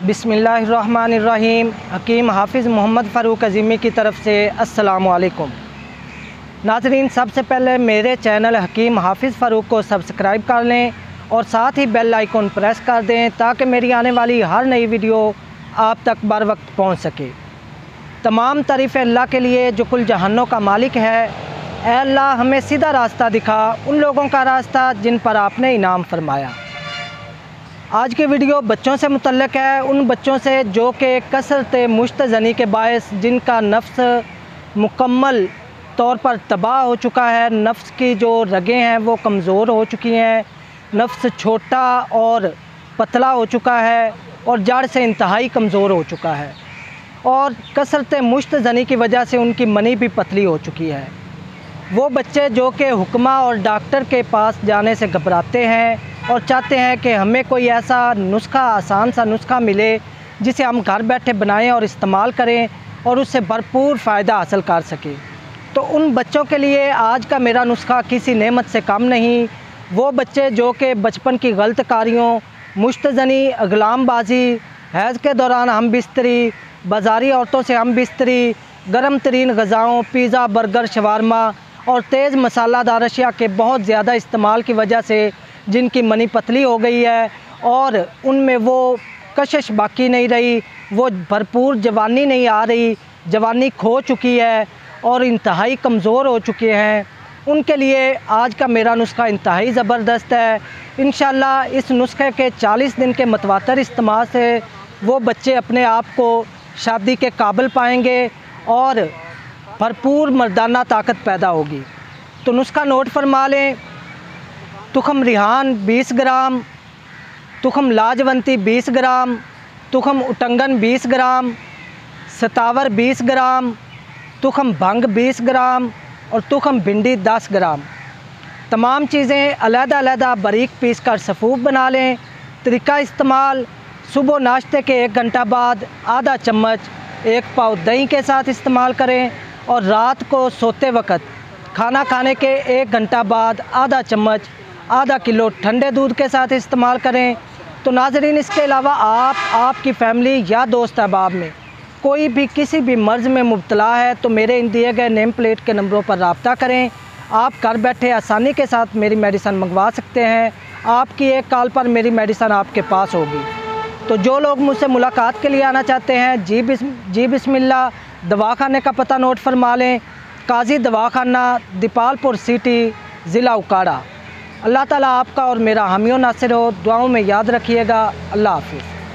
बिस्मिल्लाहिर्रहमानिर्रहीम। हकीम हाफिज़ मोहम्मद फ़ारूक अज़ीमी की तरफ़ से अस्सलामु अलैकुम। नाज़रीन, सबसे पहले मेरे चैनल हकीम हाफिज़ फ़ारूक को सब्सक्राइब कर लें और साथ ही बेल आइकन प्रेस कर दें ताकि मेरी आने वाली हर नई वीडियो आप तक बर वक्त पहुँच सके। तमाम तारीफ़ अल्लाह के लिए जो कुल जहानों का मालिक है। ऐ अल्लाह, हमें सीधा रास्ता दिखा, उन लोगों का रास्ता जिन पर आपने इनाम फरमाया। आज की वीडियो बच्चों से मुतल्लिक़ है, उन बच्चों से जो कि कसरत मुश्तज़नी के बायस जिनका नफ्स मुकम्मल तौर पर तबाह हो चुका है, नफ्स की जो रगें हैं वो कमज़ोर हो चुकी हैं, नफ्स छोटा और पतला हो चुका है और जड़ से इंतहाई कमज़ोर हो चुका है और कसरत मुश्तज़नी की वजह से उनकी मनी भी पतली हो चुकी है। वो बच्चे जो कि हुक्मा और डॉक्टर के पास जाने से घबराते हैं और चाहते हैं कि हमें कोई ऐसा नुस्खा, आसान सा नुस्खा मिले जिसे हम घर बैठे बनाएं और इस्तेमाल करें और उससे भरपूर फ़ायदा हासिल कर सकें, तो उन बच्चों के लिए आज का मेरा नुस्खा किसी नेमत से कम नहीं। वो बच्चे जो कि बचपन की गलत कारियों, मुश्तज़नी, अगलामबाजी, हैज़ के दौरान हम बिस्तरी, बाज़ारी औरतों से हम बिस्तरी, गर्म तरीन ग़िज़ाओं, पिज़्ज़ा, बर्गर, शवारमा और तेज़ मसालादार अशिया के बहुत ज़्यादा इस्तेमाल की वजह से जिनकी मनी पतली हो गई है और उनमें वो कशिश बाकी नहीं रही, वो भरपूर जवानी नहीं आ रही, जवानी खो चुकी है और इंतहाई कमज़ोर हो चुके हैं, उनके लिए आज का मेरा नुस्खा इंतहाई ज़बरदस्त है। इंशाअल्लाह इस नुस्खे के 40 दिन के मतवातर इस्तेमाल से वो बच्चे अपने आप को शादी के काबिल पाएंगे और भरपूर मर्दाना ताकत पैदा होगी। तो नुस्खा नोट फरमा लें। तुखम रिहान 20 ग्राम, तुखम लाजवंती 20 ग्राम, तुखम उटंगन 20 ग्राम, सतावर 20 ग्राम, तुखम भंग 20 ग्राम और तुखम भिंडी 10 ग्राम। तमाम चीज़ें अलग-अलग बारीक पीस कर सफ़ूफ बना लें। तरीका इस्तेमाल: सुबह नाश्ते के 1 घंटा बाद आधा चम्मच 1 पाव दही के साथ इस्तेमाल करें और रात को सोते वक्त खाना खाने के 1 घंटा बाद आधा चम्मच आधा किलो ठंडे दूध के साथ इस्तेमाल करें। तो नाज़रीन, इसके अलावा आपकी फ़ैमिली या दोस्त अहबाब में कोई भी किसी भी मर्ज़ में मुब्तला है तो मेरे इन दिए गए नेम प्लेट के नंबरों पर रब्ता करें। आप घर बैठे आसानी के साथ मेरी मेडिसन मंगवा सकते हैं। आपकी एक कॉल पर मेरी मेडिसन आपके पास होगी। तो जो लोग मुझसे मुलाकात के लिए आना चाहते हैं, जी बिस्मिल्लाह। दवाखाने का पता नोट फरमा लें: काजी दवाखाना, दीपालपुर सिटी, ज़िला उकाड़ा। अल्लाह ताला आपका और मेरा हामी और नासिर हो। दुआओं में याद रखिएगा। अल्लाह हाफ़िज़।